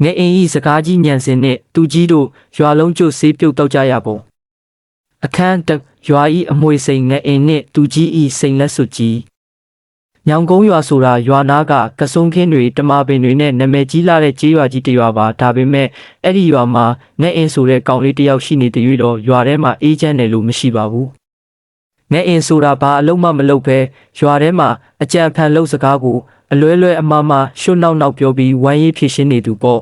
ငယ်အင်းဤစကားကြီးညံစင်နှင့်သူကြီးတို့ရွာလုံးကျွတ်ဆေးပြုတ်တောက်ကြရပုံအခန်းတက်ရွာဤအမွေစိန်ငယ်အင်းနှင့်သူကြီးဤစိန်လက်စွပ်ကြီးညောင်ကုန်းရွာဆိုတာရွာနာကကစုံခင်းတွေတမပင်တွေနဲ့နာမည်ကြီးလာတဲ့ကျေးရွာကြီးတစ်ရွာပါဒါပေမဲ့အဲ့ဒီရွာမှာငယ်အင်းဆိုတဲ့ကောင်လေးတစ်ယောက်ရှိနေတဲ့၍တော့ရွာထဲမှာအေးချမ်းတယ်လို့မရှိပါဘူးငယ်အင်းဆိုတာဘာအလုံးမမလုပ်ပဲရွာထဲမှာအကြံဖန်လုပ်စကားကိုအလွဲလွဲအမှားမှာရှုပ်နောက်ပြောပြီးဝိုင်းရေးဖြစ်ရှင်းနေသူပေါ့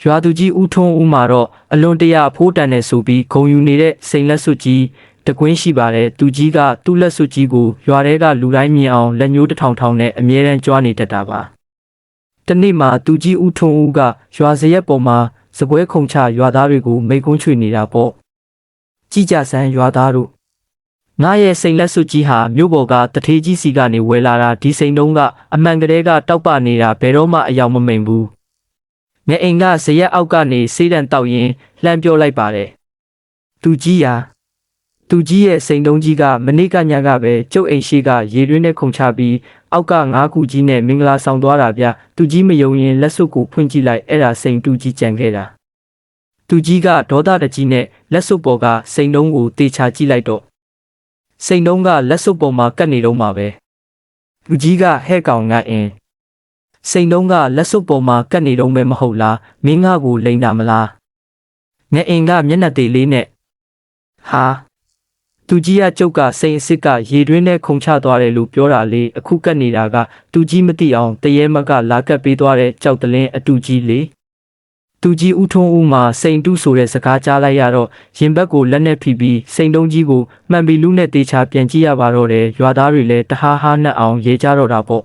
ရွာသူကြီးဦးထွန်းဦးမှာတော့အလွန်တရာဖိုးတန်တယ်ဆိုပြီးဂုံယူနေတဲ့စိန်လက်စွပ်ကြီးတကွင်းရှိပါတယ်သူကြီးကသူ့လက်စွပ်ကြီးကိုရွာထဲကလူတိုင်းမြင်အောင်လက်ညှိုးတစ်ထောင်ထောင်နဲ့အမြဲတမ်းကြွားနေတတ်တာပါတနေ့မှာသူကြီးဦးထွန်းဦးကရွာစရက်ပေါ်မှာစပွဲခုံချရွာသားတွေကိုမိတ်ကုန်းချွေနေတာပေါ့ကြည်ကြဆန်းရွာသားတို့ငါရဲ့စိန်လက်စွပ်ကြီးဟာမြို့ပေါ်ကတထေးကြီးစီကနေဝယ်လာတာဒီစိန်တုံးကအမှန်ကလေးကတောက်ပနေတာဘယ်တော့မှအယောင်မမိန်ဘူးငယ်အိမ်ကဇရက်အောက်ကနေစေးတံတောက်ရင်လှမ်းပြောလိုက်ပါတယ်သူကြီးရဲ့စိန်တုံးကြီးကမနေ့ကညကပဲကျုပ်အိမ်ရှိကရေတွင်းနဲ့ခုန်ချပြီးအောက်ကငါးခုကြီးနဲ့မင်္ဂလာဆောင်သွားတာဗျသူကြီးမယုံရင်လက်စွပ်ကိုဖွင့်ကြည့်လိုက်အဲ့ဒါစိန်တူကြီးကြံခဲ့တာသူကြီးကဒေါသတကြီးနဲ့လက်စွပ်ပေါ်ကစိန်တုံးကိုတေချာကြည့်လိုက်တော့စိန်တုံးကလက်စွပ်ပေါ်မှာကတ်နေတော့မှာပဲသူကြီးကဟဲ့ကောင်ငါအင်းစိန်တုံးကလက်စွပ်ပေါ်မှာကတ်နေတော့မဲမဟုတ်လားမင်းငါကိုလိန်တာမလားငဲအင်ကမျက်နှာသေးလေးနဲ့ဟာသူကြီးကကျုပ်ကစိန်အစ်စ်ကရေတွင်းနဲ့ခုန်ချသွားတယ်လို့ပြောတာလေအခုကတ်နေတာကသူကြီးမသိအောင်တရေမကလာကတ်ပေးသွားတဲ့ကြောက်တလင်းအတူကြီးလေသူကြီးဦးထွန်းဦးမှာစိန်တူးဆိုတဲ့စကားကြားလိုက်ရတော့ရင်ဘက်ကိုလက်နဲ့ဖိပြီးစိန်တုံးကြီးကိုမှန်ပြီးလူနဲ့တေချာပြန်ကြည့်ရပါတော့တယ်ရွာသားတွေလည်းတဟားဟားနဲ့အောင်ရေကြတော့တာပေါ့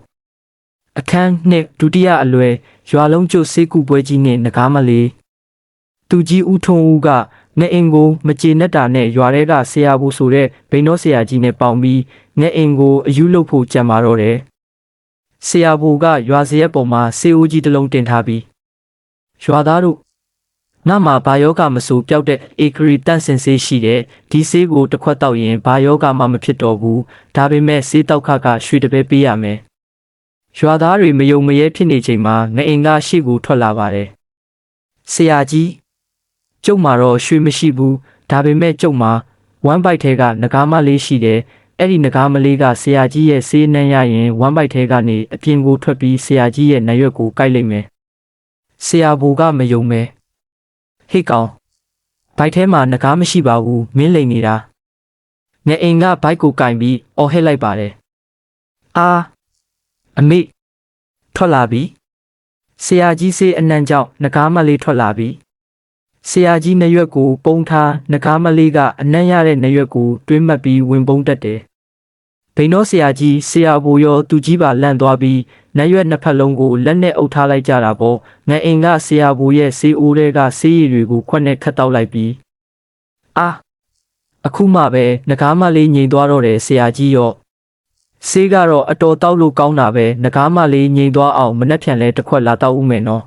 အခန်းနှစ်ဒုတိယအလွယ်ရွာလုံးကျွတ်ဆေးကူပွဲကြီးနဲ့ငကားမလေးသူကြီးဦးထွန်းဦးကငဲအင်ကိုမကြေနဲ့တာနဲ့ရွာထဲကဆရာဘူးဆိုတဲ့ဘိန်းတော်ဆရာကြီးနဲ့ပေါင်ပြီးငဲအင်ကိုအယူလုပ်ဖို့ကြံပါတော့တယ်ဆရာဘူးကရွာစရက်ပေါ်မှာဆေးအိုးကြီးတစ်လုံးတင်ထားပြီးရွာသားတို့ငါမှာဘာယောဂမဆိုပျောက်တဲ့ဧကရီတန့်စင်ဆေးရှိတဲ့ဒီဆေးကိုတစ်ခွက်တောက်ရင်ဘာယောဂမှမဖြစ်တော့ဘူးဒါပေမဲ့ဆေးတောက်ခကရွှေတပဲပေးရမယ်ရွာသားတွေမယုံမရဲဖြစ်နေချိန်မှာငအင်ကရှေ့ကိုထွက်လာပါတယ်ဆရာကြီးကျုပ်မှာတော့ရွှေမရှိဘူးဒါပေမဲ့ကျုပ်မှာဝမ်းပိုက်ထဲကငကားမလေးရှိတယ်အဲ့ဒီငကားမလေးကဆရာကြီးရဲ့ဆေးနှမ်းရရင်ဝမ်းပိုက်ထဲကနေအပြင်ကိုထွက်ပြီးဆရာကြီးရဲ့နာရွက်ကိုကိုက်လိုက်မယ်ဆရာဘူကမယုံမဲဟေ့ကောင်ဘိုက်ထဲမှာငကားမရှိပါဘူးမင်းလိန်နေတာငအင်ကဘိုက်ကိုကင်ပြီးအော်ဟစ်လိုက်ပါတယ်အာအမေထွက်လာပြီဆရာကြီးဆေးအနှံကြောင့်ငကားမလေးထွက်လာပြီဆရာကြီးနာရွက်ကိုပုံထားငကားမလေးကအနှံ့ရတဲ့နာရွက်ကိုတွင်းမှတ်ပြီးဝင်ပုံးတက်တယ်ဘိန်းတော်ဆရာကြီးဆရာဘူရောသူကြီးပါလန့်သွားပြီးနာရွက်နှစ်ဖက်လုံးကိုလက်နဲ့အုပ်ထားလိုက်ကြတာပေါ့ငအင်ကဆရာဘူရဲ့ဆေးအိုးတွေကဆေးရည်တွေကိုခွက်နဲ့ခတ်တောက်လိုက်ပြီးအာအခုမှပဲငကားမလေးငြိမ်သွားတော့တယ်ဆရာကြီးရောဆေးကတော့အတော်တောက်လို့ကောင်းတာပဲငကားမလေးငြိမ်သွားအောင်မနှက်ဖြန်လဲတစ်ခွက်လာတောက်ဦးမယ်နော်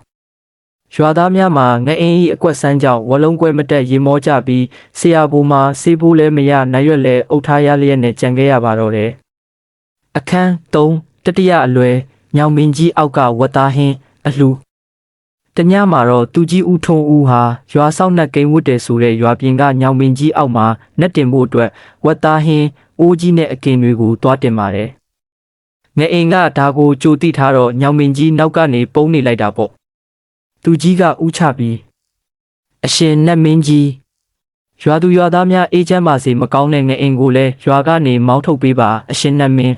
ရွာသားများမှာငအင်းဤအကွက်ဆန်းကြောင့်ဝလုံးကွဲမတက်ရေမောကြပြီးဆရာဘူမှာဆေးဘူးလဲမရနိုင်ရွက်လဲအုပ်ထားရလျက်နဲ့ကြံခဲ့ရပါတော့တယ်အခန်း3တတိယအလွယ်ညောင်မင်းကြီးအောက်ကဝတ်သားဟင်းအလှတညမှာတော့သူကြီးဦးထွန်းဦးဟာရွာဆောင်နှက်ကိန်းဝတ်တယ်ဆိုတဲ့ရွာပြင်ကညောင်မင်းကြီးအောက်မှာနှက်တင်ဖို့အတွက်ဝတ်သားဟင်းအိုးကြီးနဲ့အကင်တွေကိုတွားတင်ပါတယ်ငအင်ကဒါကိုကြိုတိထားတော့ညောင်မင်းကြီးနောက်ကနေပုံနေလိုက်တာပေါ့သူကြီးကဥချပြီးအရှင်နတ်မင်းကြီးရွာသူရွာသားများအေးချမ်းပါစေမကောင်းတဲ့ငအင်ကိုလည်းရွာကနေမောင်းထုတ်ပေးပါအရှင်နတ်မင်း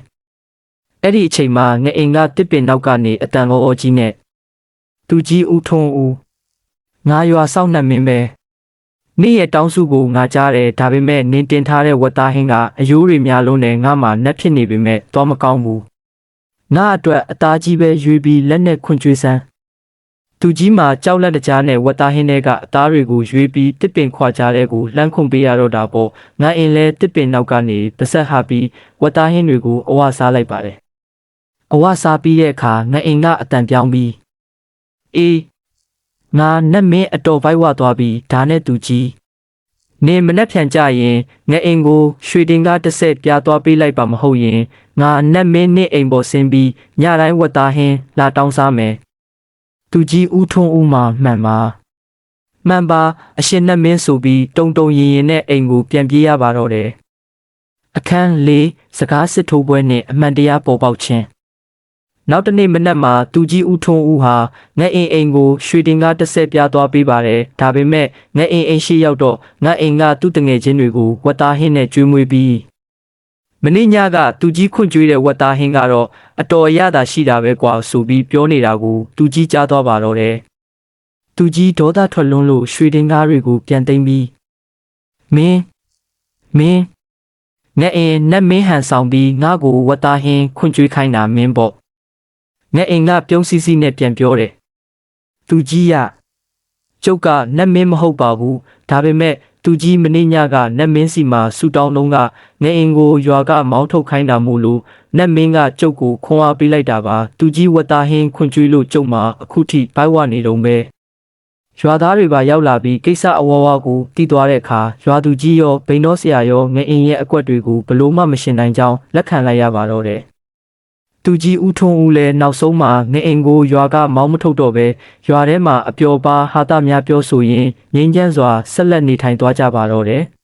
အဲ့ဒီအချိန်မှာငအင်ကတစ်ပင်နောက်ကနေအတန်အော်ကြီးနဲ့သူကြီးဦးထွန်းဦးငါရွာဆောင်နတ်မင်းပဲနေ့ရဲ့တောင်းစုကိုငါကြားတယ်ဒါပေမဲ့နင်းတင်ထားတဲ့ဝတ်သားဟင်းကအယိုးတွေများလုံးနဲ့ငါမှနှက်ဖြစ်နေပေမဲ့တော့မကောင်းဘူးငါအတွက်အသားကြီးပဲရွေးပြီးလက်နဲ့ခွန်ကျွေးစမ်းသူကြီးမှာကြောက်လက်တကြားနဲ့ဝတ်သားဟင်းတွေကအသားတွေကိုရွေးပြီးတစ်ပင်ခွာကြားတဲ့ကိုလှမ်းခွန်ပေးရတော့တာပေါ့ငါအင်းလဲတစ်ပင်နောက်ကနေပါဆက်ဟာပြီးဝတ်သားဟင်းတွေကိုအဝစားလိုက်ပါတယ်အဝစားပြီးတဲ့အခါငါအင်းကအတန်ပြောင်းပြီးအေးငါနတ်မင်းအတော်ပိုက်ဝသွားပြီးဒါနဲ့သူကြီးနေမနှက်ဖြန်ကြရင်ငါအင်းကိုရွှေတင်ကားတစ်ဆက်ပြသွားပေးလိုက်ပါမဟုတ်ရင်ငါနတ်မင်းနဲ့အိမ်ပေါ်ဆင်းပြီးညတိုင်းဝတ်သားဟင်းလာတောင်းစားမယ် သူကြီးဦးထွန်းဦးမှာမှန်ပါမှန်ပါအရှင်နတ်မင်းဆိုပြီးတုံတုံရင်ရင်နဲ့အိမ်ကိုပြန်ပြေးရပါတော့တယ်အခန်း၄စကားစစ်ထိုးပွဲနှင့်အမှန်တရားပေါ်ပေါက်ခြင်းနောက်တနေ့မနက်မှာသူကြီးဦးထွန်းဦးဟာငှက်အိမ်ကိုရွှေတင်ကားတစ်ဆက်ပြားသွားပေးပါတယ်ဒါပေမဲ့ငှက်အိမ်ရှိရောက်တော့ငှက်အိမ်ကသူ့တငယ်ချင်းတွေကိုဝတ်သားဟင်းနဲ့ကျွေးမွေးပြီးမင်းညကသူကြီးခွန့်ကျွေးတဲ့ဝတ်သားဟင်းကတော့အတော်ရတာရှိတာပဲကွာဆိုပြီးပြောနေတာကိုသူကြီးကြားသွားပါတော့တယ်သူကြီးဒေါသထွက်လွန်းလို့ရွှေတင်ကားတွေကိုပြန်သိမ်းပြီးမင်းငှက်အိမ်နတ်မင်းဟန်ဆောင်ပြီးငါ့ကိုဝတ်သားဟင်းခွန့်ကျွေးခိုင်းတာမင်းပေါ့ငှက်အိမ်ကပြုံးစီစီနဲ့ပြန်ပြောတယ်သူကြီးရကျုပ်ကနတ်မင်းမဟုတ်ပါဘူးဒါပေမဲ့သူကြီးမင်းညကနတ်မင်းစီမှာဆူတောင်းလုံးကငှက်အိမ်ကိုရွာကမောင်းထုတ်ခိုင်းတာမို့လို့နတ်မင်းကကျုပ်ကိုခွန်အားပေးလိုက်တာပါသူကြီးဝတ်သားဟင်းခွန့်ကျွေးလို့ကျုပ်မှာအခုထိဘိုက်ဝနေတုံးပဲရွာသားတွေပါရောက်လာပြီးကိစ္စအဝဝကိုတီးသွားတဲ့အခါရွာသူကြီးရောဘိန်းတော်ဆရာရောငအိမ်ရဲ့အကွက်တွေကိုဘလို့မှမရှင်နိုင်ကြောင်းလက်ခံလိုက်ရပါတော့တယ်။သူကြီးဦးထွန်းဦးလည်းနောက်ဆုံးမှာငအိမ်ကိုရွာကမောင်းမထုတ်တော့ပဲရွာထဲမှာအပျော်ပါဟာသများပြောဆိုရင်ငြိမ်းချမ်းစွာဆက်လက်နေထိုင်သွားကြပါတော့တယ်။